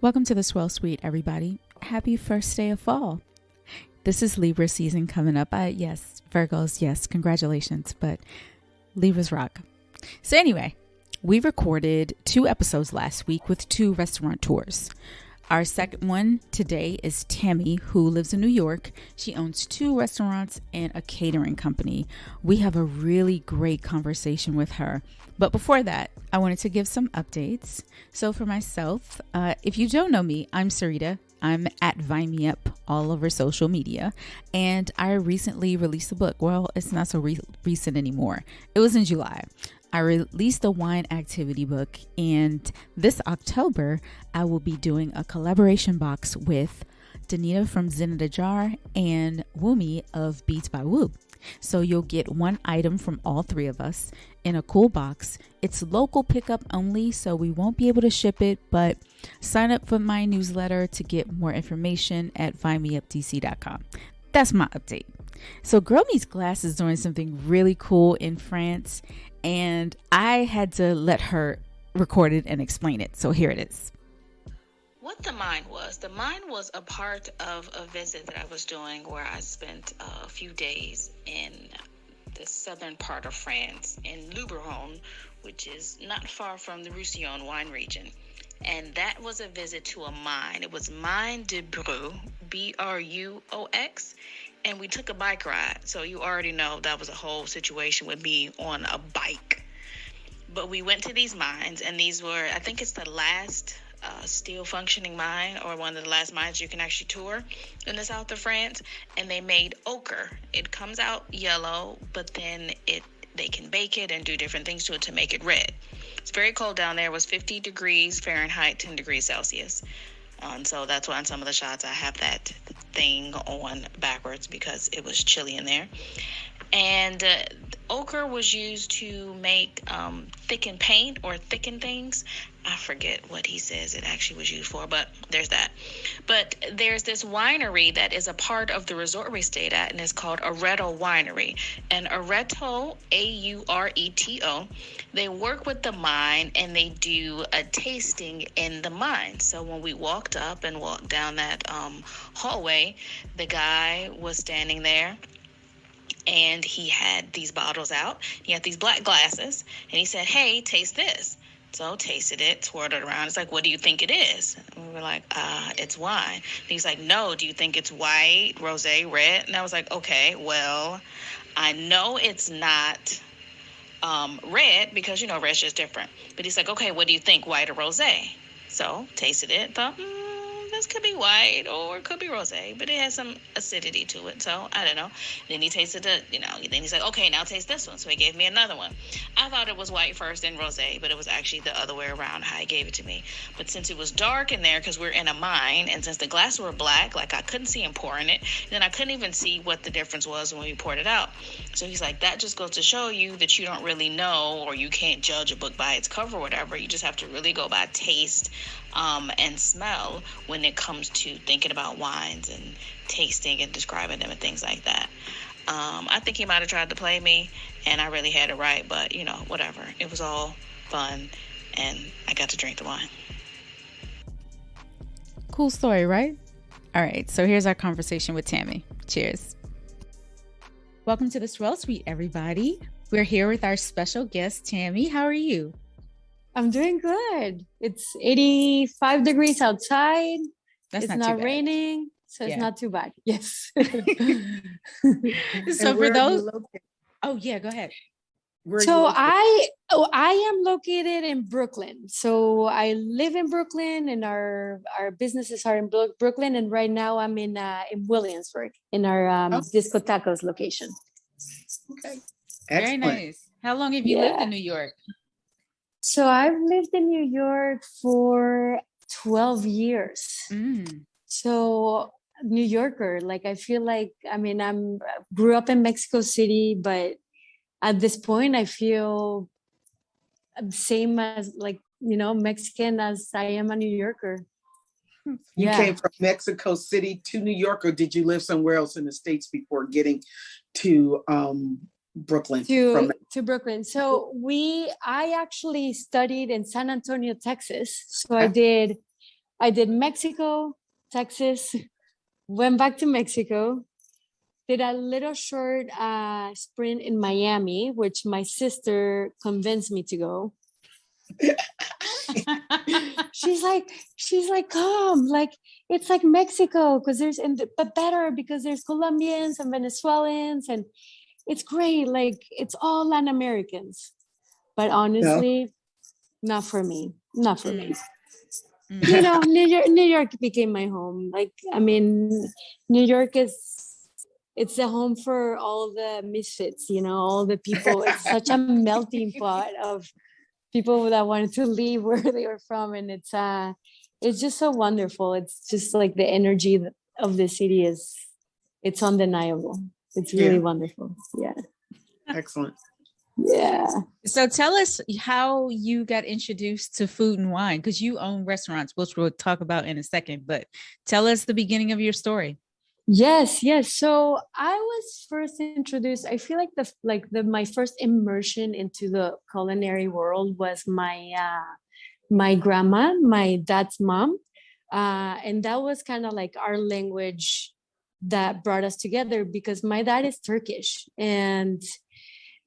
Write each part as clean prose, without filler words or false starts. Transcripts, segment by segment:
Welcome to the Swell Suite, everybody. Happy first day of fall. This is Libra season coming up. Yes, Virgos, yes, congratulations, but Libras rock. So anyway, we recorded 2 episodes last week with 2 restaurateurs. Our second one today is Tamy, who lives in New York. She owns 2 restaurants and a catering company. We have a really great conversation with her. But before that, I wanted to give some updates. So for myself, if you don't know me, I'm Sarita. I'm at Vine Me Up all over social media. And I recently released a book. Well, it's not so recent anymore. It was in July. I released a wine activity book, and this October, I will be doing a collaboration box with Danita from Zen in a Jar and Woomy of Beats by Woo. So you'll get one item from all 3 of us in a cool box. It's local pickup only, so we won't be able to ship it, but sign up for my newsletter to get more information at finemeupdc.com. That's my update. So Girl Meets Glass is doing something really cool in France, and I had to let her record it and explain it. So here it is. What the Mind was a part of a visit that I was doing where I spent a few days in the southern part of France in Luberon, which is not far from the Roussillon wine region. And that was a visit to a mine. It was Mine de Brux, Brux. And we took a bike ride. So you already know that was a whole situation with me on a bike. But we went to these mines, and these were, I think it's the last still functioning mine, or one of the last mines you can actually tour in the south of France. And they made ochre. It comes out yellow, but then they can bake it and do different things to it to make it red. It's very cold down there. It was 50 degrees Fahrenheit, 10 degrees Celsius. And so that's why in some of the shots I have that thing on backwards because it was chilly in there. And ochre was used to make thicken paint or thicken things. I forget what he says it actually was used for, but there's that. But there's this winery that is a part of the resort we stayed at, and it's called Areto Winery. And Areto, Aureto, they work with the mine, and they do a tasting in the mine. So when we walked up and walked down that hallway, the guy was standing there. And he had these bottles out. He had these black glasses. And he said, "Hey, taste this." So tasted it, swirled it around. It's like, "What do you think it is?" And we were like, it's wine. And he's like, "No, do you think it's white, rosé, red?" And I was like, "Okay, well, I know it's not red because, red's just different." But he's like, "Okay, what do you think, white or rosé?" So tasted it, thought, this could be white or it could be rosé, but it has some acidity to it, so I don't know. Then he tasted it, then he's like, "Okay, now taste this one." So he gave me another one. I thought it was white first, then rosé, but it was actually the other way around how he gave it to me. But since it was dark in there, because we're in a mine, and since the glasses were black, like I couldn't see him pouring it, then I couldn't even see what the difference was when we poured it out. So he's like, that just goes to show you that you don't really know, or you can't judge a book by its cover or whatever. You just have to really go by taste and smell when it comes to thinking about wines and tasting and describing them and things like that. I think he might have tried to play me, and I really had it right, but whatever. It was all fun, and I got to drink the wine. Cool story, right? All right, so here's our conversation with Tamy. Cheers. Welcome to the Swell Suite, everybody. We're here with our special guest, Tamy. How are you? I'm doing good. It's 85 degrees outside. That's it's not raining, so it's not too bad. Yes. So for those, go ahead. So I am located in Brooklyn. So I live in Brooklyn, and our businesses are in Brooklyn. And right now I'm in Williamsburg in our Disco Tacos location. Okay. Very nice. How long have you lived in New York? So I've lived in New York for 12 years. So New Yorker, I feel like, I grew up in Mexico City, but at this point I feel same as Mexican as I am a New Yorker. You came from Mexico City to New York, or did you live somewhere else in the States before getting to Brooklyn? To Brooklyn. So I actually studied in San Antonio, Texas. So I did I did Mexico, Texas, went back to Mexico, did a little short sprint in Miami, which my sister convinced me to go. she's like, come, like, it's like Mexico, because but better because there's Colombians and Venezuelans, and it's great. Like, it's all Latin Americans. But honestly, not for me. Not for me. You know, New York became my home. Like, I mean, New York it's a home for all the misfits, you know, all the people. It's such a melting pot of people that wanted to leave where they were from. And it's just so wonderful. It's just like the energy of the city it's undeniable. It's really wonderful. Yeah. Excellent. Yeah. So tell us how you got introduced to food and wine, because you own restaurants, which we'll talk about in a second, but tell us the beginning of your story. Yes. So I was first introduced, I feel like my first immersion into the culinary world was my grandma, my dad's mom. And that was kind of like our language that brought us together, because my dad is Turkish, and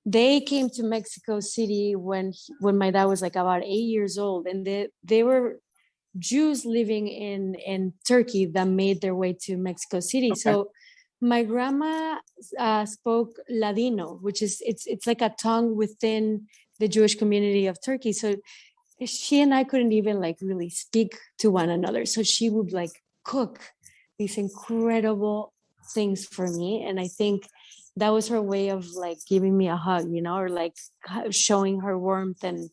they came to Mexico City when my dad was like about 8 years old, and they were Jews living in Turkey that made their way to Mexico City. Okay. So my grandma spoke Ladino, which is it's like a tongue within the Jewish community of Turkey. So she and I couldn't even like really speak to one another. So she would like cook these incredible things for me, and I think that was her way of like giving me a hug, you know, or like showing her warmth and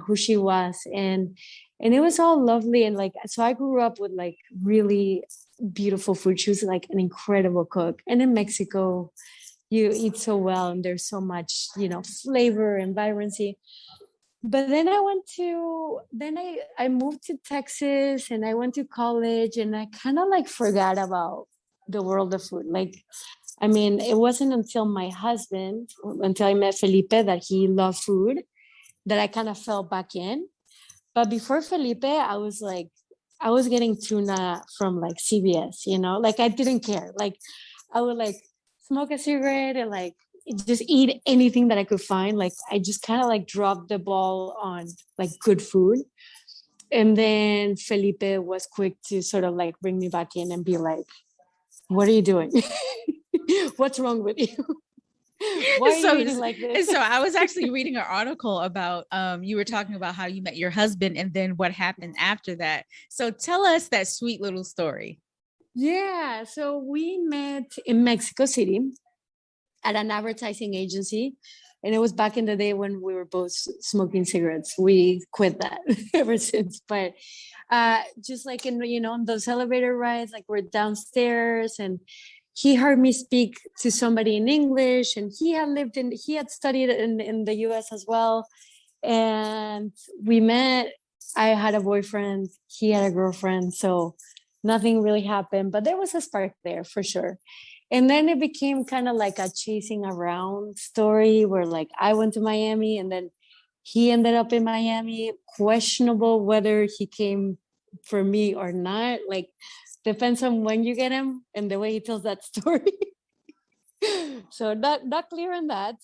who she was. And it was all lovely. And like, so I grew up with like really beautiful food. She was like an incredible cook. And in Mexico, you eat so well and there's so much, you know, flavor and vibrancy. But then I moved to Texas and I went to college, and I kind of like forgot about the world of food. Like, I mean, it wasn't until I met Felipe, that he loved food, that I kind of fell back in. But before Felipe, I was getting tuna from like CVS, you know, like I didn't care. Like I would like smoke a cigarette and like just eat anything that I could find. Like I just kind of like dropped the ball on like good food. And then Felipe was quick to sort of like bring me back in and be like, what are you doing? What's wrong with you? Why are you eating like this? So I was actually reading an article about you were talking about how you met your husband and then what happened after that. So tell us that sweet little story. Yeah, so we met in Mexico City at an advertising agency, and it was back in the day when we were both smoking cigarettes. We quit that ever since. But just like in, you know, on those elevator rides, like we're downstairs, and he heard me speak to somebody in English, and he had studied in the US as well. And we met. I had a boyfriend, he had a girlfriend, so nothing really happened, but there was a spark there for sure. And then it became kind of like a chasing around story where like I went to Miami and then he ended up in Miami. Questionable whether he came for me or not. Like, depends on when you get him and the way he tells that story. So not clear on that.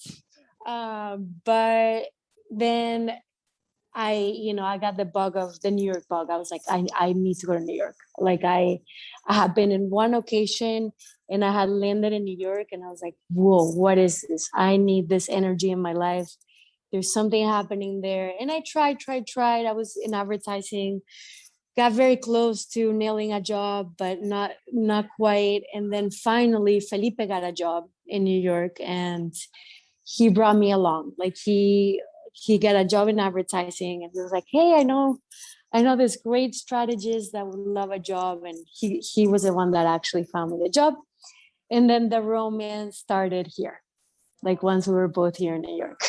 But then I got the bug of the New York bug. I was like, I need to go to New York. Like I had been in one occasion and I had landed in New York, and I was like, whoa, what is this? I need this energy in my life. There's something happening there. And I tried. I was in advertising, got very close to nailing a job, but not quite. And then finally Felipe got a job in New York, and he brought me along. Like he got a job in advertising, and he was like, hey, I know this great strategist that would love a job. And he was the one that actually found me the job. And then the romance started here, like once we were both here in New York.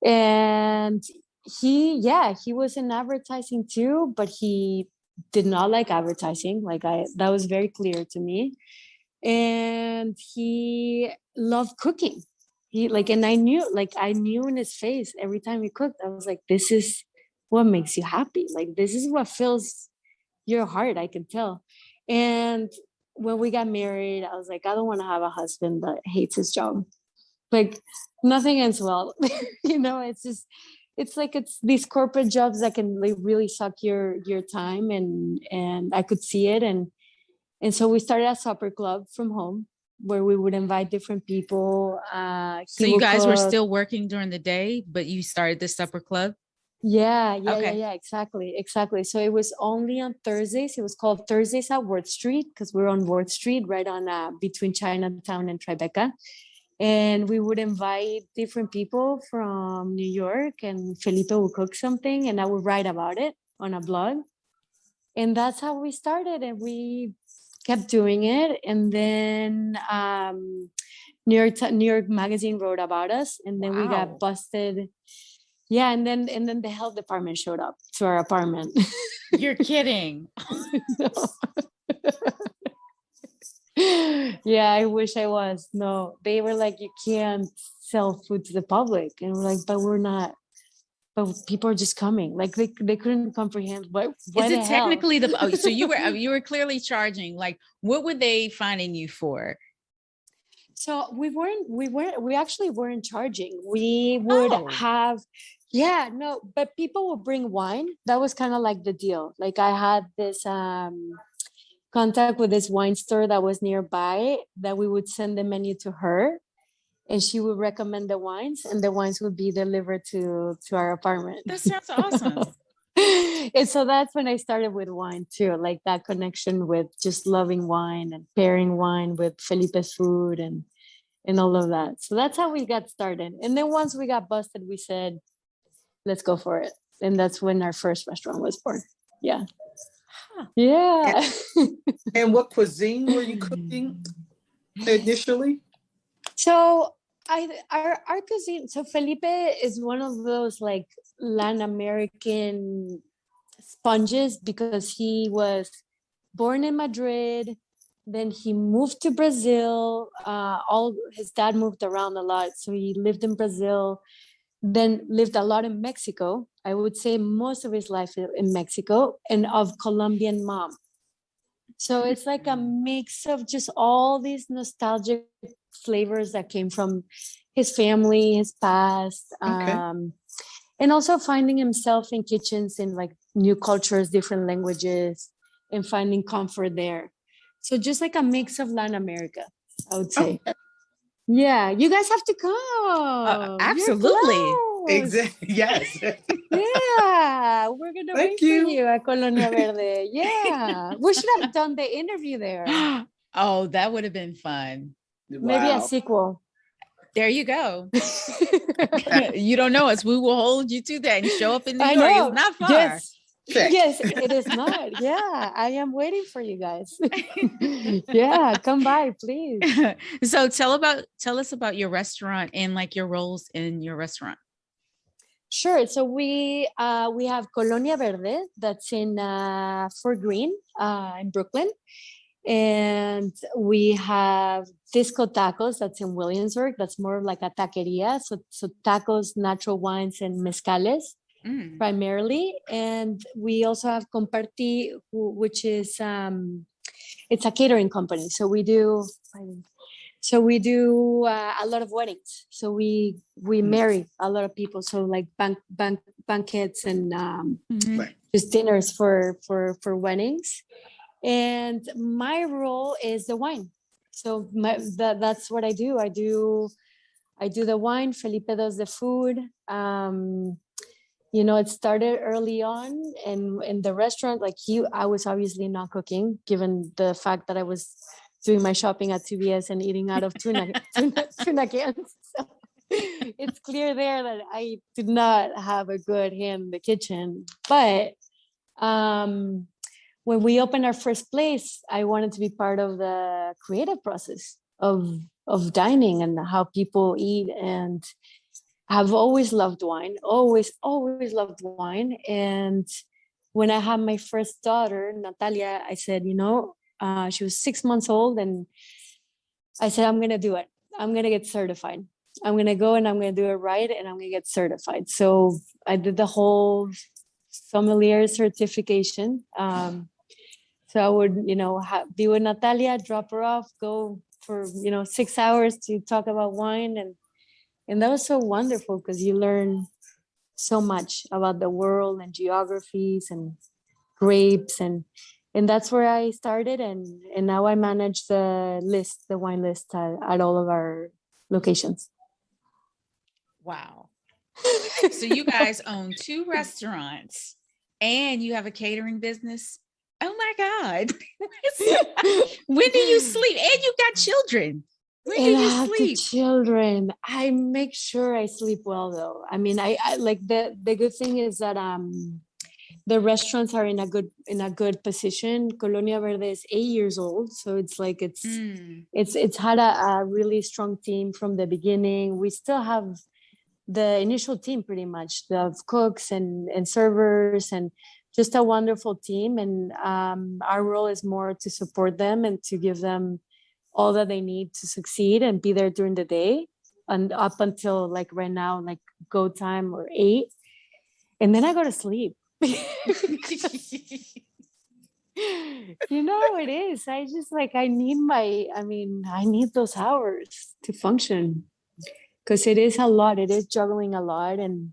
And he was in advertising too, but he did not like advertising. That was very clear to me. And he loved cooking. And I knew in his face every time he cooked, I was like, this is what makes you happy. Like, this is what fills your heart, I can tell. And when we got married, I was like, I don't want to have a husband that hates his job. Like, nothing ends well. It's just, it's these corporate jobs that can like really suck your time, and I could see it. And so we started a supper club from home where we would invite different people. So you guys were still working during the day, but you started this supper club? Yeah, exactly. So it was only on Thursdays. It was called Thursdays at Worth Street because we're on Worth Street, right on between Chinatown and Tribeca. And we would invite different people from New York, and Felipe would cook something, and I would write about it on a blog. And that's how we started, and we kept doing it. And then New York Magazine wrote about us, and then we got busted. Yeah, and then the health department showed up to our apartment. You're kidding. Yeah, I wish I was. No, they were like, you can't sell food to the public. And we're like, but we're not. But people are just coming. Like they couldn't comprehend what. Is it technically so you were clearly charging. Like, what were they finding you for? So we actually weren't charging. We would have, but people would bring wine. That was kind of like the deal. Like, I had this contact with this wine store that was nearby that we would send the menu to her, and she would recommend the wines, and the wines would be delivered to our apartment. That sounds awesome. And so that's when I started with wine too, like that connection with just loving wine and pairing wine with Felipe's food and all of that. So that's how we got started. And then once we got busted, we said, let's go for it. And that's when our first restaurant was born. Yeah. Huh. Yeah. And what cuisine were you cooking initially? So our cuisine, so Felipe is one of those like Latin American sponges because he was born in Madrid, then he moved to Brazil. His dad moved around a lot, so he lived in Brazil, then lived a lot in Mexico. I would say most of his life in Mexico, and of Colombian mom. So it's like a mix of just all these nostalgic flavors that came from his family, his past, and also finding himself in kitchens in like new cultures, different languages, and finding comfort there. So just like a mix of Latin America, I would say. Oh. Yeah, you guys have to come. Absolutely. Exactly. Yes. Yeah, we're gonna wait for you at Colonia Verde. Yeah, we should have done the interview there. Oh, that would have been fun. Wow. Maybe a sequel. There you go. You don't know us. We will hold you to that and show up in New York. It's not far. Yes. Yes, it is not. Yeah, I am waiting for you guys. Yeah, come by, please. So tell us about your restaurant and like your roles in your restaurant. Sure. So we have Colonia Verde, that's in Fort Greene in Brooklyn. And we have Disco Tacos, that's in Williamsburg. That's more like a taqueria. So tacos, natural wines, and mezcales. Primarily. And we also have Comparti, which is it's a catering company. So we do a lot of weddings. So we marry a lot of people. So like banquets and just dinners for weddings. And my role is the wine. So that's what I do. I do the wine. Felipe does the food. It started early on in the restaurant. Like I was obviously not cooking, given the fact that I was doing my shopping at CVS and eating out of tuna cans. So it's clear there that I did not have a good hand in the kitchen. But when we opened our first place, I wanted to be part of the creative process of dining and how people eat, and I've always loved wine, always loved wine. And when I had my first daughter, Natalia, I said, she was 6 months old, and I said, I'm going to do it. I'm going to get certified. I'm going to go and I'm going to do it right, and I'm going to get certified. So I did the whole sommelier certification. So I would, be with Natalia, drop her off, go for, 6 hours to talk about wine. And that was so wonderful because you learn so much about the world and geographies and grapes. And that's where I started. And now I manage the wine list at all of our locations. Wow. So you guys own 2 restaurants and you have a catering business. Oh my God. When do you sleep? And you got children. When do you sleep? Children. I make sure I sleep well though. I mean, I like the good thing is that the restaurants are in a good position. Colonia Verde is 8 years old. So it's like it's had a really strong team from the beginning. We still have the initial team pretty much of cooks and servers and just a wonderful team. And our role is more to support them and to give them all that they need to succeed and be there during the day and up until like right now, like go time or 8. And then I go to sleep. It is. I just I need those hours to function. Because it is a lot. It is juggling a lot, and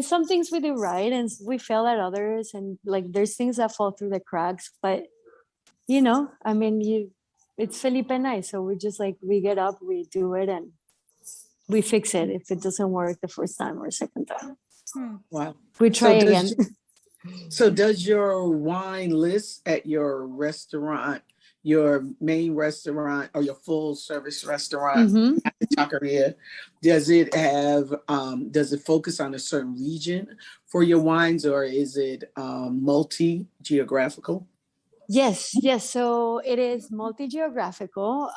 some things we do right, and we fail at others, and there's things that fall through the cracks. But it's Felip and I, so we just we get up, we do it, and we fix it if it doesn't work the first time or second time. Wow. We try again. So does your wine list at your restaurant, your main restaurant or your full service restaurant, at the Taqueria, does it focus on a certain region for your wines, or is it multi-geographical? Yes. So it is multi-geographical.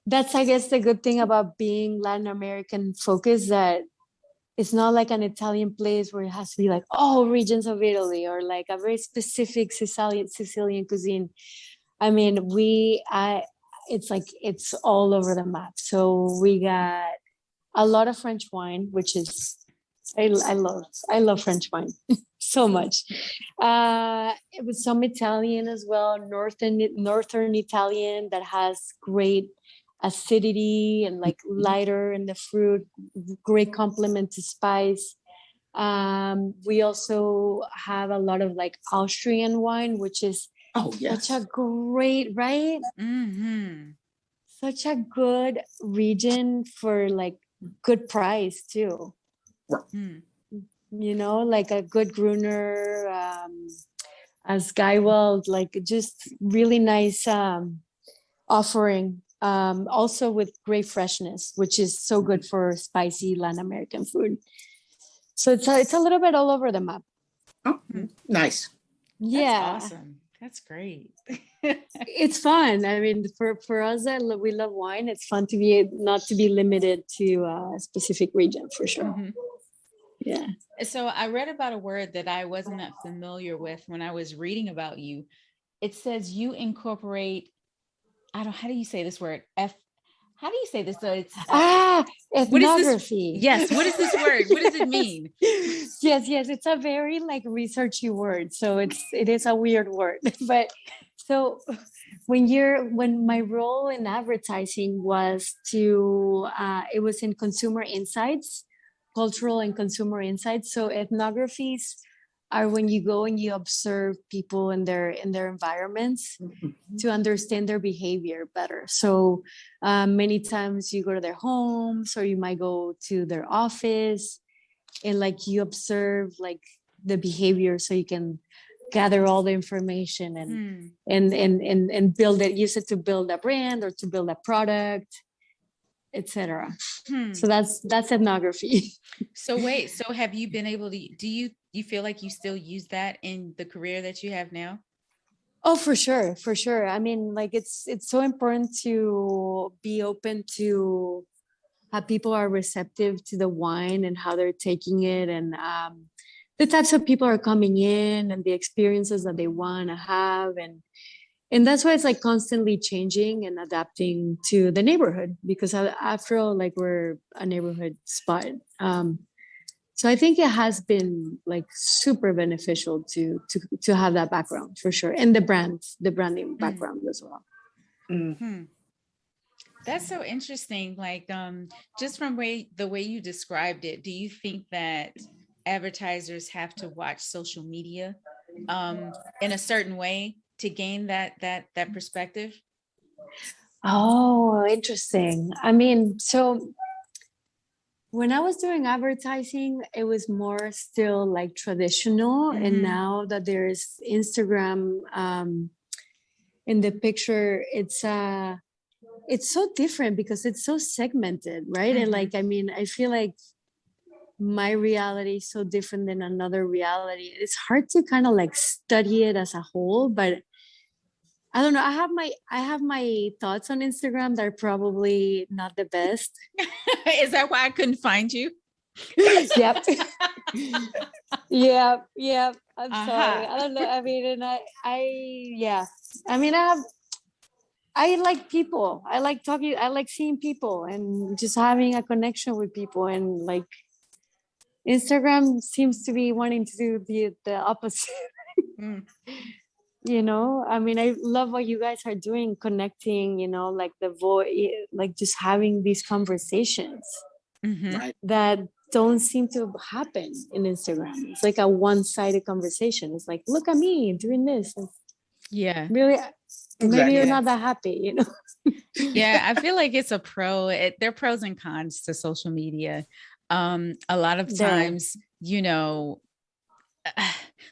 That's, I guess, the good thing about being Latin American focused, that it's not like an Italian place where it has to be all regions of Italy or a very specific Sicilian cuisine. I mean, it's all over the map. So we got a lot of French wine, which is, I love French wine so much. It was some Italian as well, northern Italian that has great acidity and lighter in the fruit, great complement to spice. We also have a lot of Austrian wine, which is such a great, right? Such a good region for good price too. A good Gruner, as Skywald, just really nice offering. Also with great freshness, which is so good for spicy Latin American food. So it's a little bit all over the map. Oh, nice. Yeah. That's awesome. That's great. It's fun. I mean, for us that we love wine, it's fun to not to be limited to a specific region for sure. Yeah. So I read about a word that I wasn't that familiar with when I was reading about you. It says you incorporate, how do you say this word? How do you say this? So it's ethnography. Yes. What is this word? What does it mean? Yes. It's a very researchy word. So it is a weird word. But so when my role in advertising was it was in consumer insights, cultural and consumer insights. So ethnographies are when you go and you observe people in their environments to understand their behavior better. So many times you go to their homes, or you might go to their office, and you observe the behavior, so you can gather all the information and build it, use it to build a brand or to build a product, etc. So that's ethnography. So have you been able to, do you feel like you still use that in the career that you have now? Oh, for sure. I mean, it's so important to be open to how people are receptive to the wine and how they're taking it, and the types of people are coming in and the experiences that they want to have, and that's why it's constantly changing and adapting to the neighborhood, because after all, we're a neighborhood spot. So I think it has been like super beneficial to have that background for sure, and the branding background as well. Mm-hmm. That's so interesting. Like, just from the way you described it, do you think that advertisers have to watch social media in a certain way to gain that perspective? Oh, interesting. I mean, so when I was doing advertising, it was more still like traditional. Mm-hmm. And now that there's Instagram in the picture, it's so different because it's so segmented, right? Mm-hmm. And like, I mean, I feel like my reality is so different than another reality. It's hard to kind of like study it as a whole, but I don't know. I have my thoughts on Instagram that are probably not the best. Is that why I couldn't find you? Yep. Yeah. I'm sorry. I don't know. I mean, and I mean, I like people. I like talking. I like seeing people and just having a connection with people. And like Instagram seems to be wanting to do the opposite. You know, I mean, I love what you guys are doing, connecting, you know, like the voice, like just having these conversations that don't seem to happen in Instagram. It's like a one-sided conversation. It's like, look at me doing this. And really, maybe you're not that happy, you know? Yeah, I feel like it's there are pros and cons to social media. A lot of times, you know,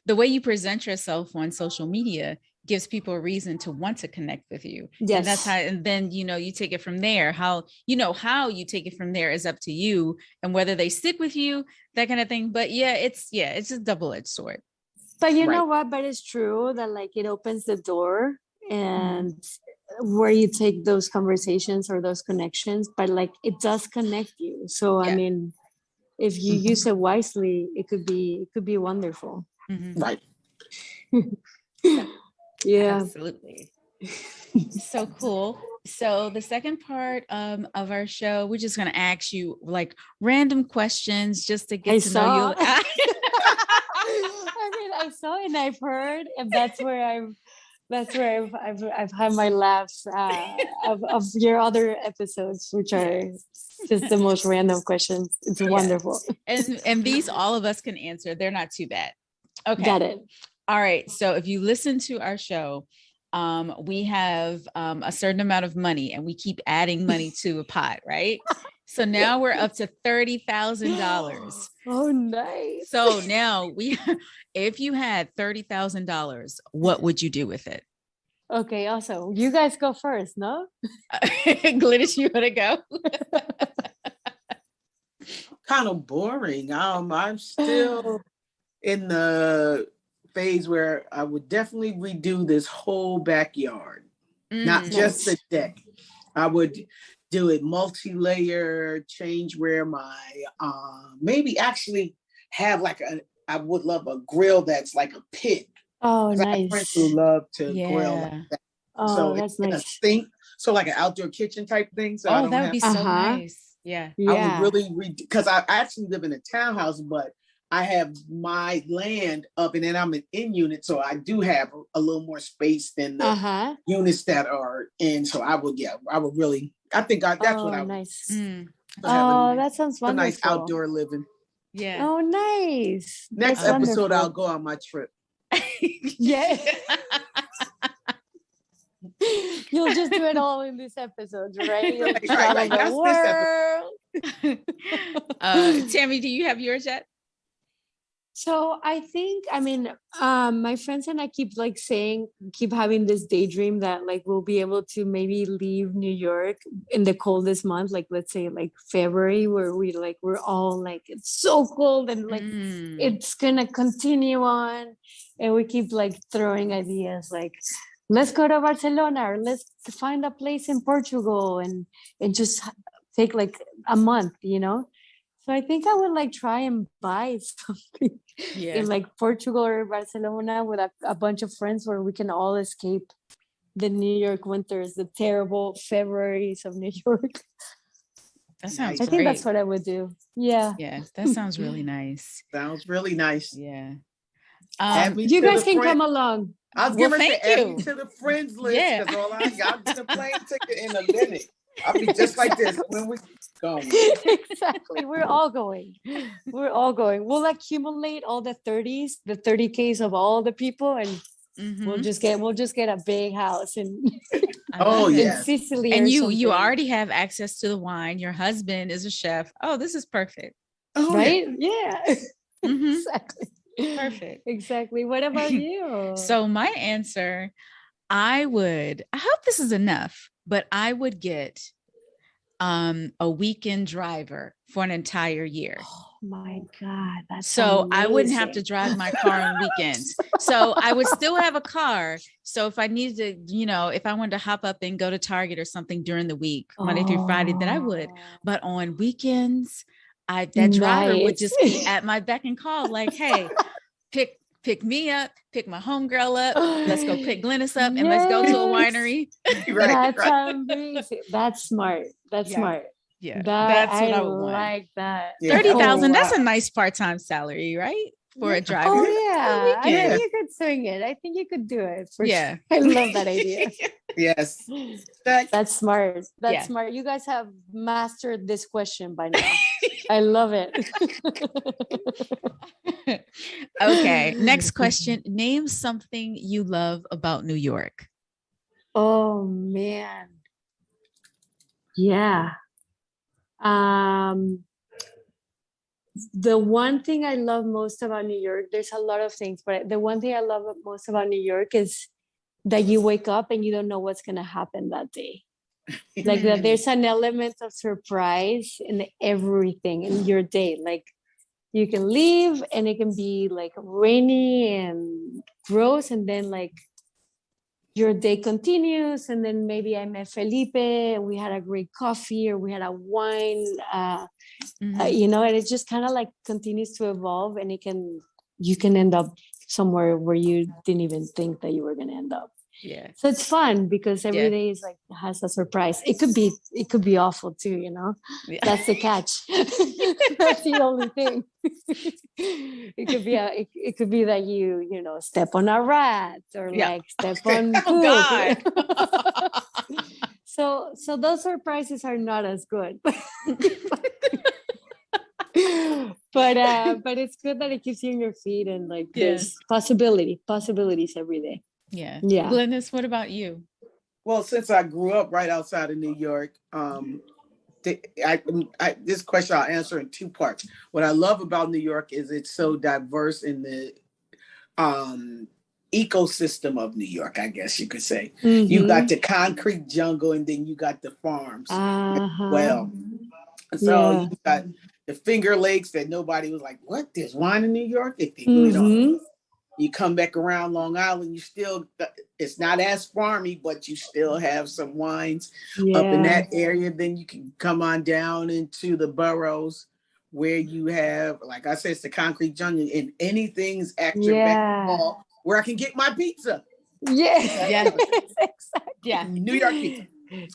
the way you present yourself on social media gives people a reason to want to connect with you. Yes. And that's how, and then, you know, you take it from there. How you take it from there is up to you, and whether they stick with you, that kind of thing. But it's a double-edged sword. But you know what? But it's true that like it opens the door and where you take those conversations or those connections, but like it does connect you. So, I mean, if you use it wisely, it could be wonderful. Mm-hmm. Right. Yeah, absolutely. So cool. So the second part of our show, we're just going to ask you like random questions just to get to know you. I mean, I saw and I've heard, and that's where I've had my laughs of your other episodes, which are just the most random questions. It's wonderful. And these all of us can answer. They're not too bad. Okay. Got it. All right. So if you listen to our show, we have a certain amount of money and we keep adding money to a pot, right? So now we're up to $30,000. Oh, nice. So now if you had $30,000, what would you do with it? Okay, awesome. You guys go first, no? Glynis, you want to go? Kind of boring. I'm still in the phase where I would definitely redo this whole backyard, not just the deck. I would do it multi-layer, change where my maybe actually have like I would love a grill that's like a pit. Oh, nice. Friends who love to grill like that. Oh, so that's nice. A sink, so like an outdoor kitchen type thing. So that would be so nice. Yeah. I would really because I actually live in a townhouse, but I have my land up, and then I'm an in unit, so I do have a little more space than the units that are in. So I would really. I think that's what I would. Nice. That sounds wonderful. A nice outdoor living. Yeah. Oh, nice. Next that's episode, wonderful. I'll go on my trip. Yeah. You'll just do it all in this episode, right? You'll travel the world. Tamy, do you have yours yet? So I think, I mean, my friends and I keep having this daydream that like we'll be able to maybe leave New York in the coldest month, like let's say like February, where we're all like, it's so cold and like it's gonna continue on. And we keep like throwing ideas like, let's go to Barcelona or let's find a place in Portugal and just take like a month, you know? So I think I would like try and buy something in like Portugal or Barcelona with a bunch of friends where we can all escape the New York winters, the terrible Februaries of New York. That sounds I great. think that's what I would do. Yeah. Yeah, that sounds really nice. Sounds really nice. Yeah. You guys can come along. I was gonna say add me to the friends list because all I got is a plane ticket in a minute. I'll be just like this when we go. Exactly. We're all going. We'll accumulate all the 30Ks of all the people, and we'll just get a big house in Sicily. And you already have access to the wine. Your husband is a chef. Oh, this is perfect. Right? Yeah. Exactly. Perfect. Exactly. What about you? So my answer, I hope this is enough, but I would get a weekend driver for an entire year. Oh my God. That's so amazing. I wouldn't have to drive my car on weekends. So I would still have a car. So if I needed to, if I wanted to hop up and go to Target or something during the week, Monday through Friday, then I would. But on weekends, that driver would just be at my beck and call, like, hey, pick me up, pick my homegirl up. Let's go pick Glennis up and let's go to a winery. That's amazing. That's smart. Smart. Yeah, that's what I would want. Like that. Yeah. 30,000. That's a nice part-time salary, right? For a driver. Oh yeah, I think you could swing it. I think you could do it. Sure. I love that idea. Yes, that's smart. That's smart. You guys have mastered this question by now. I love it. Okay, next question. Name something you love about New York. Oh man. Yeah. The one thing I love most about New York, there's a lot of things, but the one thing I love most about New York is that you wake up and you don't know what's going to happen that day. Like that there's an element of surprise in everything in your day. Like you can leave and it can be like rainy and gross, and then like your day continues, and then maybe I met Felipe and we had a great coffee or we had a wine, and it just kind of like continues to evolve, and you can end up somewhere where you didn't even think that you were going to end up. Yeah. So it's fun because every day is like has a surprise. It could be awful too, Yeah. That's the catch. That's the only thing. It could be that you step on a rat or like step on poop. Oh God. So those surprises are not as good. But it's good that it keeps you on your feet and like there's possibilities every day. Yeah. Yeah. Glennis, what about you? Well, since I grew up right outside of New York, this question I'll answer in two parts. What I love about New York is it's so diverse in the ecosystem of New York, I guess you could say. Mm-hmm. You got the concrete jungle and then you got the farms as well. So you got the Finger Lakes that nobody was like, what? There's wine in New York? If you really don't. You come back around Long Island, it's not as farmy, but you still have some wines up in that area. Then you can come on down into the boroughs where you have, like I said, it's the concrete jungle, and anything's extra back mall where I can get my pizza. Yeah. Exactly. Yeah. New York pizza.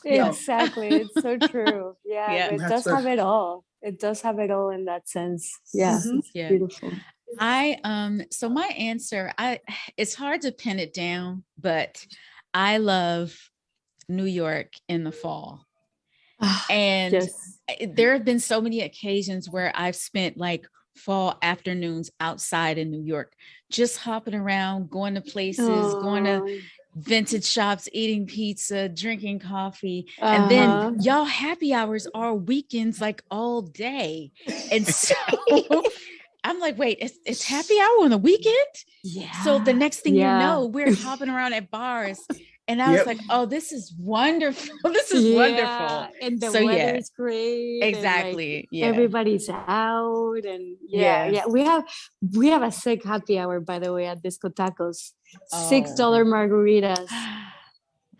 Exactly. It's so true. Yeah. It does have it all. It does have it all in that sense. Yeah. It's beautiful. So my answer, it's hard to pin it down, but I love New York in the fall. And there have been so many occasions where I've spent like fall afternoons outside in New York, just hopping around, going to places, going to vintage shops, eating pizza, drinking coffee. And then y'all happy hours are weekends, like all day. And so I'm like, wait, it's happy hour on the weekend? Yeah. So the next thing you know, we're hopping around at bars. And I was like, oh, this is wonderful. This is wonderful. And the weather is great. Exactly. And everybody's out. And we have a sick happy hour, by the way, at Disco Tacos. $6 margaritas.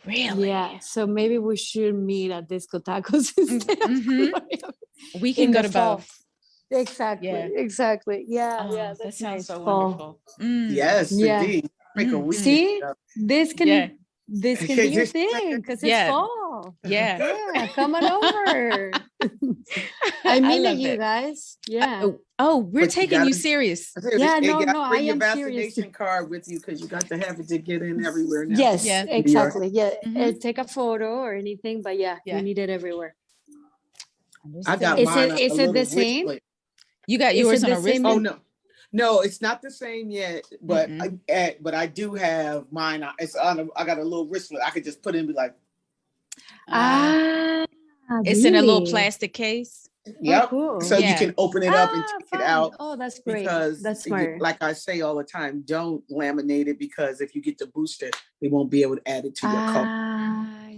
Really? Yeah. So maybe we should meet at Disco Tacos instead. We can go to both. Exactly. Yeah. That sounds so wonderful. Yes, indeed. See, this can be your thing because it's fall. wow. Yeah. Yeah, come on over. I mean it, you guys. Yeah. We're taking you serious. Yeah, no, I bring your am vaccination serious. card with you because you got to have it to get in everywhere now. Yes, Yeah. exactly. Yeah, take a photo or anything, but you need it everywhere. I got mine. Is it the same? Wristlet. You got yours on a wristlet? Oh no, it's not the same yet. But I do have mine. It's on. I got a little wristlet. I could just put it in and be like. It's in a little plastic case. Yep. Oh, cool. So you can open it up and take it out. Oh, that's great. Because that's smart. Like I say all the time, don't laminate it because if you get the booster, they won't be able to add it to your cup.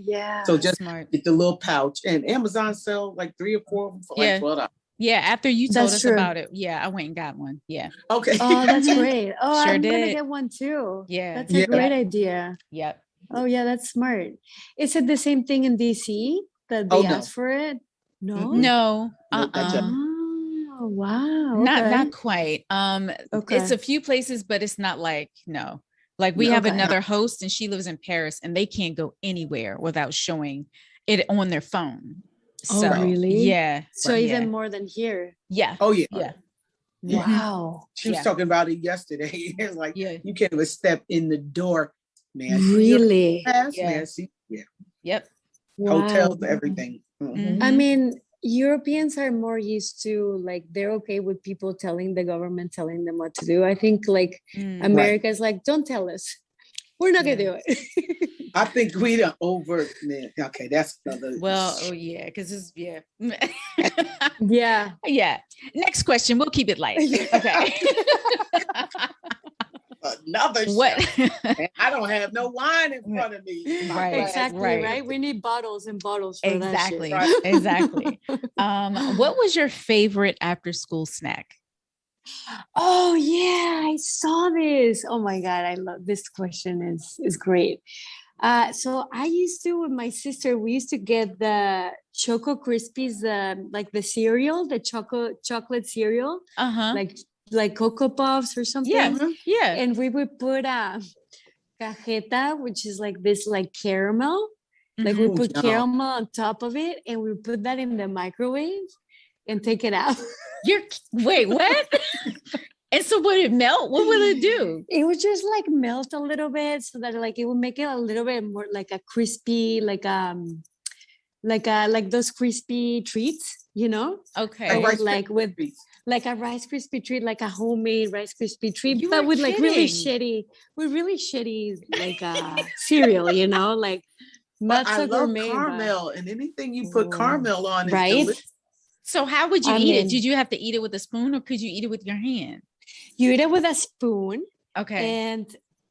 Yeah. So just get the little pouch. And Amazon sell like 3 or 4 of them for like $12. Yeah, after you told us about it. Yeah, I went and got one. Yeah. Okay. Oh, that's great. Oh, Sure I'm did. gonna get one too. Yeah. That's a great idea. Yep. Oh yeah, that's smart. Is it the same thing in DC that they ask for it? No. No. Oh wow. Not quite. It's a few places, but it's not like Like we have another host and she lives in Paris and they can't go anywhere without showing it on their phone. So, really? Yeah. So even more than here. Yeah. Oh yeah. Yeah. Wow. She was talking about it yesterday. It's like you can't even step in the door, man. Really? Man. Yep. Hotels, everything. I mean, Europeans are more used to like they're okay with people telling the government telling them what to do. I think like America is like, don't tell us. We're not gonna do it. I think we done over. Okay, that's another. Well, because it's yeah. Next question. We'll keep it light. Okay. Another what? I don't have no wine in front of me. Right. Exactly. Right. We need bottles and bottles for exactly. that shit. Right. Exactly. What was your favorite after school snack? Oh yeah, I saw this. Oh my God, I love this question. Is great. So I used to with my sister. We used to get the Choco Krispies, like the cereal, the chocolate cereal, like Cocoa Puffs or something. Yeah. And we would put cajeta, which is like this like caramel. Like we put caramel on top of it, and we put that in the microwave and take it out. Wait, what? And so would it melt? What would it do? It would just like melt a little bit so that like it would make it a little bit more like a crispy, like those crispy treats, you know? Okay. Like with like a Rice Krispie treat, like a homemade Rice Krispie treat, but with like really shitty like cereal, you know, like not so gourmet. Caramel and anything you put caramel on, right? So how would you eat it? Did you have to eat it with a spoon or could you eat it with your hand? You eat it with a spoon. Okay. And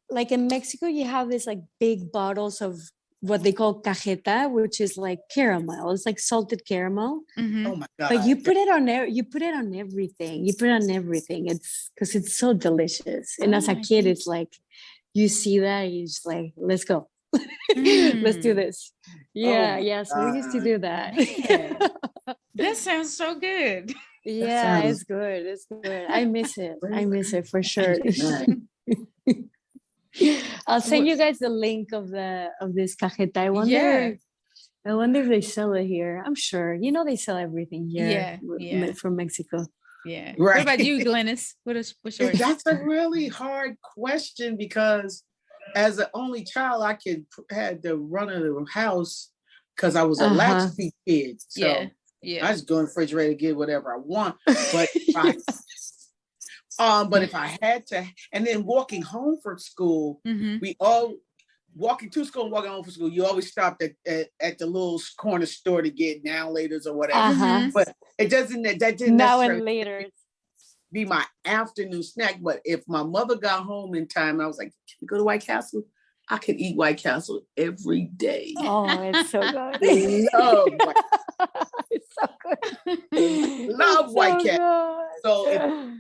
like in Mexico, you have this like big bottles of what they call cajeta, which is like caramel. It's like salted caramel. Mm-hmm. Oh my God. But you put it on everything. You put it on everything. It's because it's so delicious. And as a kid, it's like, you see that, you're just like, let's go. Let's do this. Yeah. So we used to do that. That sounds so good. Yeah, it's good. It's good. I miss it for sure. I'll send you guys the link of this cajeta. I wonder if they sell it here. I'm sure. You know they sell everything here from Mexico. Yeah. Right. What about you, Glennis? What's yours? That's a really hard question because as an only child, I had the run of the house because I was a latchkey kid. So I just go in the refrigerator and get whatever I want. But if I had to, and then walking home from school, we all walking to school and walking home from school, you always stopped at the little corner store to get now laters or whatever. But that didn't now and later be my afternoon snack. But if my mother got home in time, I was like, can we go to White Castle? I could eat White Castle every day. Oh, it's so good. It's so good. Love White Castle. So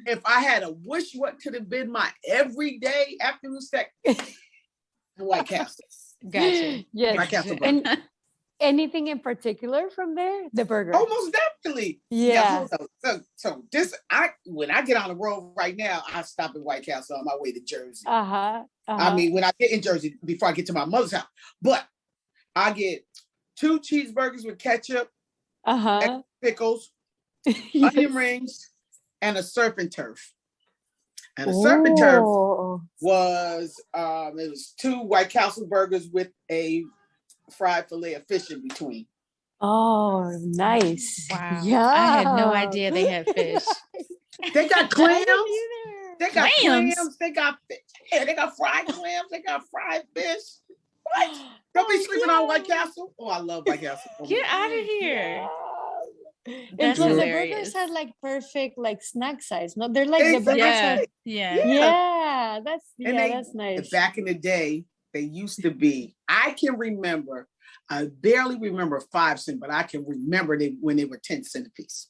if I had a wish, what could have been my everyday afternoon snack? White Castle. Gotcha. Yes. White Castle. And anything in particular from there? The burger. Oh, most definitely. Yeah. So when I get on the road right now, I stop at White Castle on my way to Jersey. I mean, when I get in Jersey before I get to my mother's house, but I get 2 cheeseburgers with ketchup, Uh-huh. pickles, Yes. onion rings, and a surf and turf. And a surf and turf was it was 2 White Castle burgers with a fried fillet of fish in between. Oh, nice. Wow. Yeah. I had no idea they had fish. They got clams. They got Clams? clams. They got fish. Yeah, they got fried clams. They got fried fish. What? Don't be sleeping on White Castle. Oh, I love White Castle. Oh, Get out of here. And plus the burgers had like perfect like snack size. No, they're like the burgers. Yeah, that's nice. Back in the day, they used to be. I barely remember 5 cents, but I can remember when they were 10 cents a piece.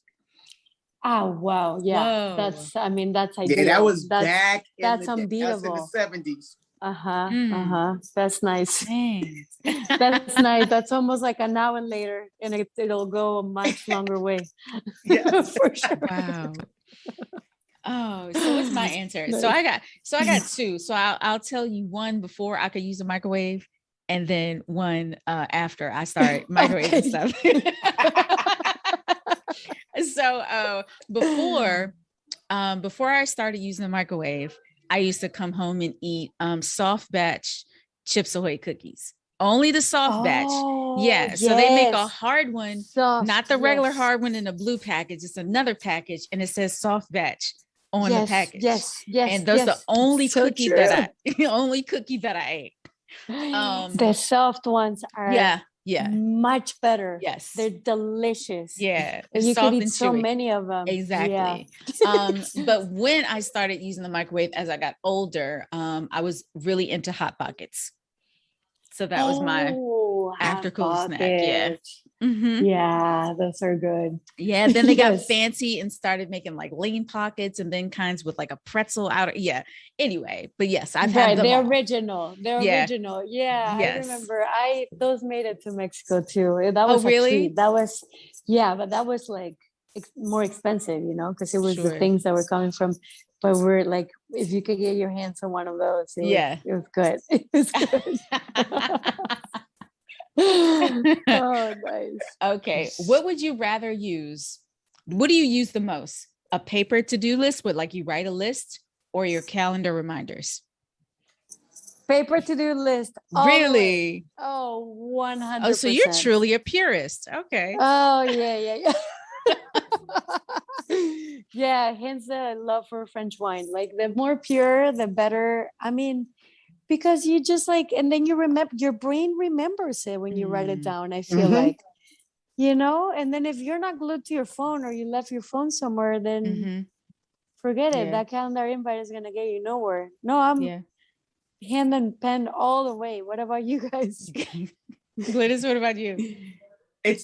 Oh wow, yeah. Whoa. That's ideal. Yeah, that was back in that's the unbeatable. That's in the 70s. That's nice. Dang. That's nice. That's almost like an hour later, and it'll go a much longer way. Yeah, for sure. Wow. Oh, so what's my answer? So I got 2. So I'll tell you one before I could use a microwave, and then one after I start microwaving stuff. So before I started using the microwave, I used to come home and eat soft batch Chips Ahoy cookies. Only the soft batch. Yeah. Yes. So they make a hard one, not the regular hard one in a blue package. It's another package, and it says soft batch on the package. Yes. And those the only cookie that I ate. The soft ones are much better. Yes, they're delicious. Yeah, you can eat so many of them. Exactly. But when I started using the microwave as I got older, I was really into Hot Pockets. So that was my after school snack. Yeah. Mm-hmm. Yeah, those are good. Yeah. Then they got fancy and started making like lean pockets, and then kinds with like a pretzel out. Yeah. Anyway, but yes, I've had them all. Original. They're original. Yeah. Yes. I remember those made it to Mexico too. That was really? That was, but that was like more expensive, because it was the things that were coming from. But we're like, if you could get your hands on one of those, it was good. It was good. Oh, nice. Okay. What would you rather use? What do you use the most? A paper to-do list with like you write a list, or your calendar reminders? Paper to-do list. Really? Oh, 100%. Oh, so you're truly a purist. Okay. Oh, yeah. Yeah, hence the love for French wine. Like the more pure, the better. I mean, because you just like, and then you remember, your brain remembers it when you write it down. I feel like, and then if you're not glued to your phone, or you left your phone somewhere, then forget it. That calendar invite is going to get you nowhere. No, I'm hand and pen all the way. What about you guys? Glynis, what about you?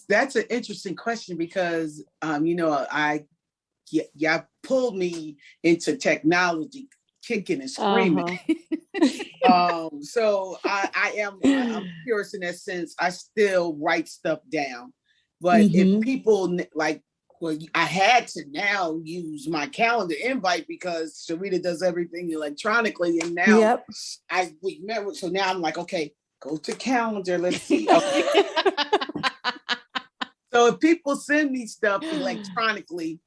That's an interesting question because, y'all pulled me into technology, kicking and screaming. So I'm curious in that sense. I still write stuff down, but if people like, I had to now use my calendar invite because Sharita does everything electronically, and now I remember. So now I'm like, okay, go to calendar. Let's see. Okay. So if people send me stuff electronically,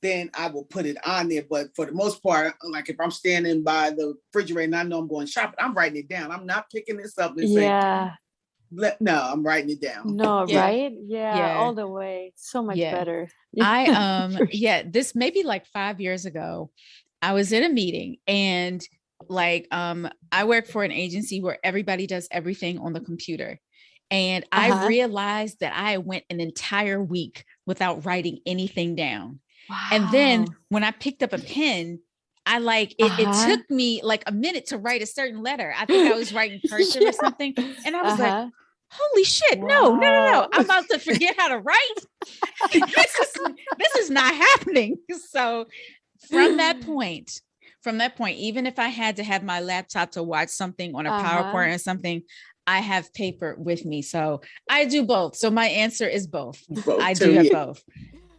then I will put it on there. But for the most part, like if I'm standing by the refrigerator and I know I'm going shopping, I'm writing it down. I'm not picking this up and saying, no, I'm writing it down. No, right? Yeah, all the way. So much better. This maybe like 5 years ago, I was in a meeting, and like I work for an agency where everybody does everything on the computer. And I realized that I went an entire week without writing anything down. Wow. And then when I picked up a pen, it took me like a minute to write a certain letter. I think I was writing cursive or something. And I was like, holy shit, no. I'm about to forget how to write. This is not happening. So from that point, even if I had to have my laptop to watch something on a PowerPoint or something, I have paper with me. So I do both. So my answer is both. I do have both.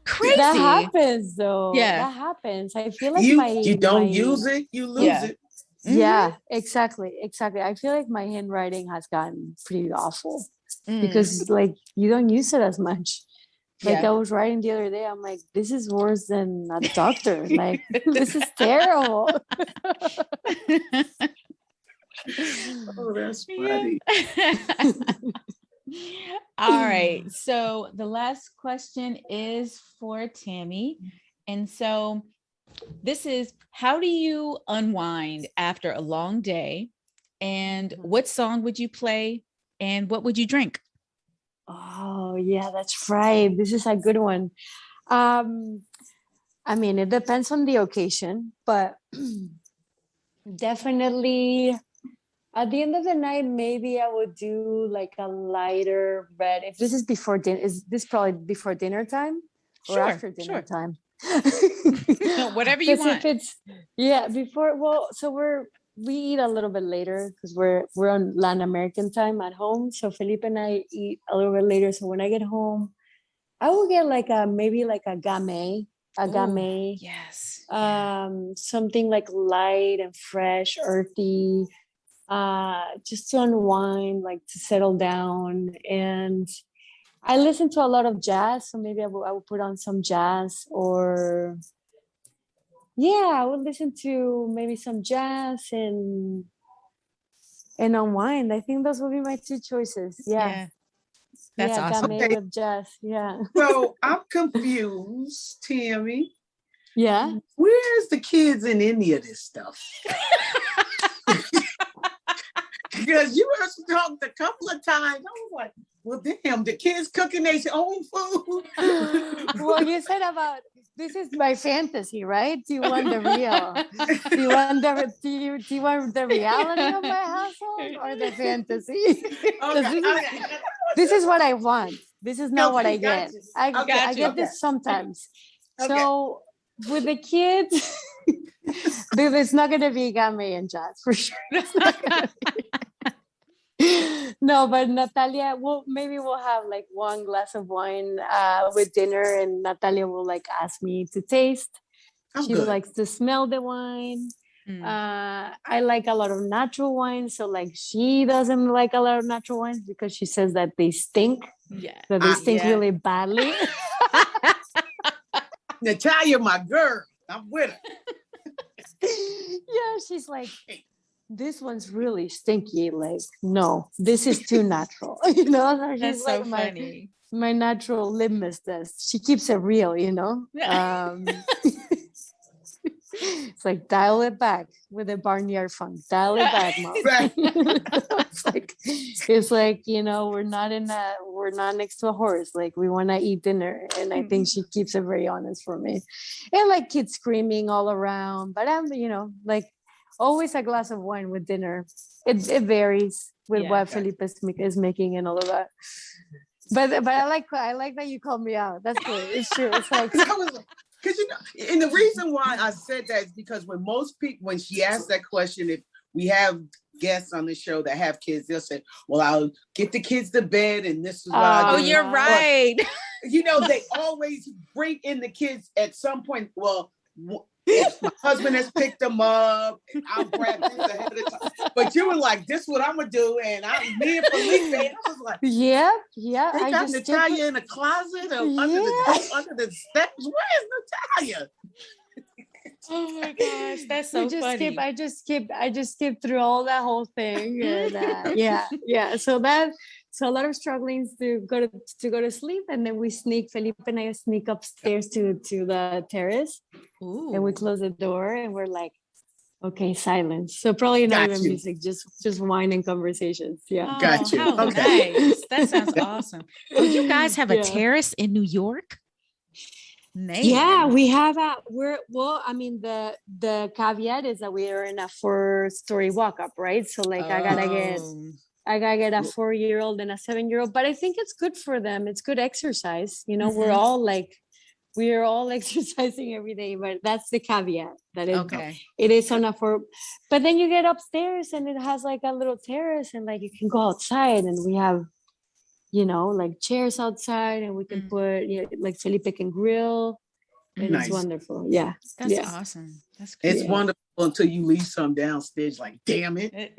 Crazy. That happens though. Yeah. That happens. I feel like you don't use it, you lose it. Yeah, exactly. I feel like my handwriting has gotten pretty awful. because like you don't use it as much. Like Yeah. I was writing the other day, I'm like, this is worse than a doctor. Like this is terrible. Oh, that's funny. All right. So the last question is for Tamy. And so this is, how do you unwind after a long day? And what song would you play? And what would you drink? Oh, yeah, that's right. This is a good one. I mean, it depends on the occasion, but definitely at the end of the night, maybe I would do like a lighter red. If this is before dinner, is this probably before dinner time or after dinner time? No, whatever you want. If it's before, well, so we eat a little bit later because we're on Latin American time at home. So Felip and I eat a little bit later. So when I get home, I will get like maybe like a gamay. Yes. Something like light and fresh, earthy, just to unwind, like to settle down. And I listen to a lot of jazz, so maybe I will put on some jazz, or I would listen to maybe some jazz and unwind. I think those would be my two choices. Yeah. That's awesome. Gamay with jazz. Yeah. So I'm confused, Tamy. Yeah. Where's the kids in any of this stuff? Because you were talked a couple of times. I was like, well, damn, the kids cooking their own food. Well, you said about, this is my fantasy, right? Do you want the real? Do you want the reality of my household or the fantasy? This is what I want. This is not what I get. I get this sometimes. So with the kids, it's not going to be gamay and jazz for sure. No, but Natalia, maybe we'll have like one glass of wine with dinner, and Natalia will like ask me to taste. She likes to smell the wine. I like a lot of natural wines, so like she doesn't like a lot of natural wines because she says that they stink. Yeah, that they stink really badly. Natalia, my girl, I'm with her. Yeah, she's like, this one's really stinky. Like, no, this is too natural. You know, so that's like so funny. My natural litmus test. She keeps it real, you know. It's like, dial it back with a barnyard fund. Dial it back, Mom. Right. it's like, you know, we're not next to a horse. Like, we want to eat dinner, and I think she keeps it very honest for me. And like kids screaming all around, but I'm, you know, like always a glass of wine with dinner. It varies with what Felip is making and all of that. But I like that you called me out. That's good. It's true. It's like. Because, you know, and the reason why I said that is because when she asked that question, if we have guests on the show that have kids, they'll say, well, I'll get the kids to bed and this is what I do. Oh, you're right. Or, you know, they always bring in the kids at some point. Well, if my husband has picked them up, and I'll grab this ahead of the time. But you were like, this is what I'm going to do. And me and Felip, I was like, yeah. They got Natalia in a closet or under the steps. Where is Natalia? Oh my gosh, that's so funny. I just skip through all that whole thing, and yeah. So a lot of struggling to go to sleep, and then Felip and I sneak upstairs to the terrace. Ooh. And we close the door, and we're like, okay, silence. So probably not even music, just wine and conversations. Yeah, got you. How nice. That sounds awesome. Do you guys have a terrace in New York? Nice. Yeah, we have the caveat is that we are in a 4-story walk-up, right? So like I gotta get a 4-year-old and a 7-year-old, but I think it's good for them. It's good exercise. You know, we're all exercising every day, but that's the caveat that it is on a 4. But then you get upstairs and it has like a little terrace, and like you can go outside, and we have, you know, like chairs outside, and we can put, you know, like Felip can grill, and it's wonderful. Yeah, that's awesome. That's great. It's wonderful. until you leave some downstairs. Like, damn it!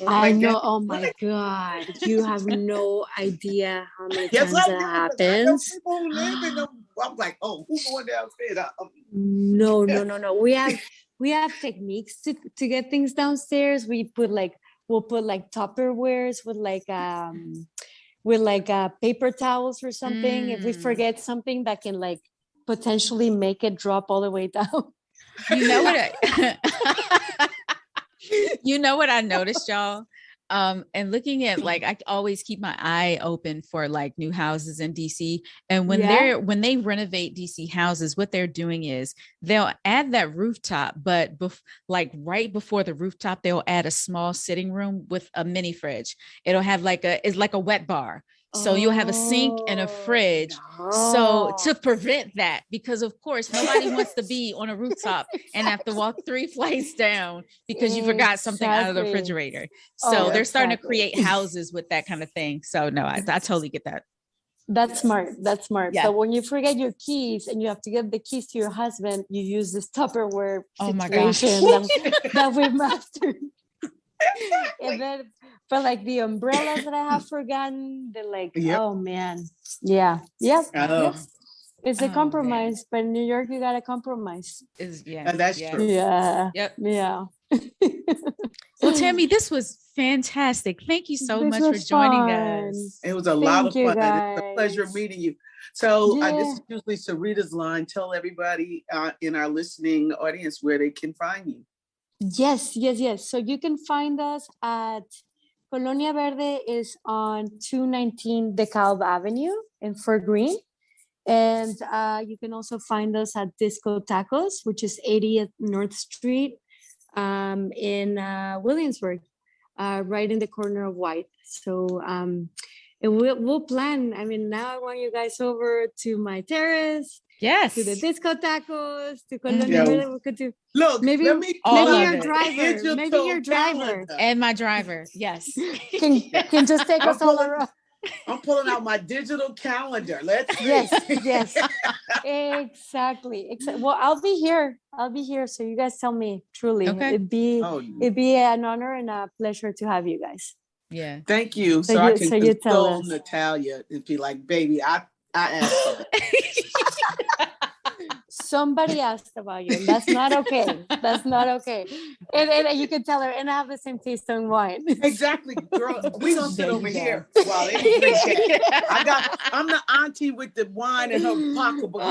I know. Oh my God, you have no idea how many times that happens. People who live in them. I'm like, oh, who's going downstairs? No. We have techniques to get things downstairs. We'll put like Tupperwares with paper towels or something. If we forget something that can like potentially make it drop all the way down. You know what? You know what I noticed, y'all? And looking at, like, I always keep my eye open for like new houses in DC. And when they renovate DC houses, what they're doing is they'll add that rooftop, but right before the rooftop, they'll add a small sitting room with a mini fridge. It'll have it's like a wet bar. So you'll have a sink and a fridge. So to prevent that, because of course nobody wants to be on a rooftop and have to walk 3 flights down because you forgot something out of the refrigerator. So they're starting to create houses with that kind of thing. So no, I totally get that. That's smart. Yeah. So when you forget your keys and you have to give the keys to your husband, you use this Tupperware situation that we've mastered. And then for like the umbrellas that I have forgotten, they're like, oh man. Yeah. Yep. It's a compromise, but in New York you gotta compromise. That's true. Yeah. Yep. Yeah. Well, Tammy, this was fantastic. Thank you so much for joining us. It was a lot of fun. It's a pleasure meeting you. So this is usually Sarita's line. Tell everybody in our listening audience where they can find you. Yes. So you can find us at Colonia Verde is on 219 DeKalb Avenue in Fort Greene. And you can also find us at Disco Tacos, which is 80th North Street in Williamsburg, right in the corner of White. So we'll plan. I mean, now I want you guys over to my terrace. Yes. To the Disco Tacos, to Colonia Verde. We could do. Look, maybe your driver. And my driver. Yes. can just take us all around. I'm pulling out my digital calendar. Yes. Exactly. Well, I'll be here. So you guys tell me. Truly, it'd be an honor and a pleasure to have you guys. Yeah. Thank you. So I can console Natalia and be like, baby, I asked. Somebody asked about you. That's not okay. And you can tell her, and I have the same taste in wine. Exactly, girl. We don't sit over here while they drink that. I'm the auntie with the wine in her pocketbook.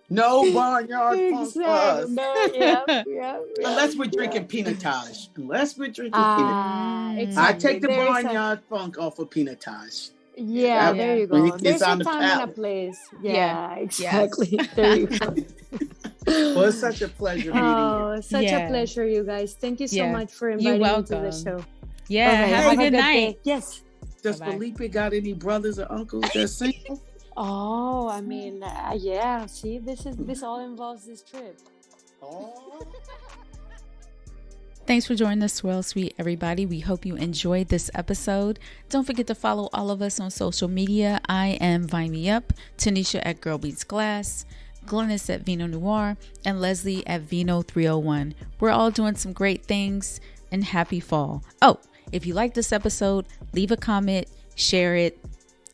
No barnyard funk for us. No, yeah. Unless we're drinking pinotage. I take the barnyard funk off of pinotage. Yeah, there you go. There's a time and a place. Yeah, exactly. Yes. There you go. Well, it's such a pleasure meeting you. Such a pleasure, you guys. Thank you so much for inviting me to the show. Yeah, have a good night. Yes. Does Felipe got any brothers or uncles that single? Oh, I mean, See, this all involves this trip. Oh. Thanks for joining the Swirl Suite, everybody. We hope you enjoyed this episode. Don't forget to follow all of us on social media. I am Vine Me Up, Tanisha at Girl Beats Glass, Glennis at Vino Noir, and Leslie at Vino 301. We're all doing some great things, and happy fall. Oh, if you like this episode, leave a comment, share it,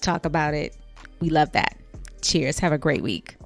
talk about it. We love that. Cheers. Have a great week.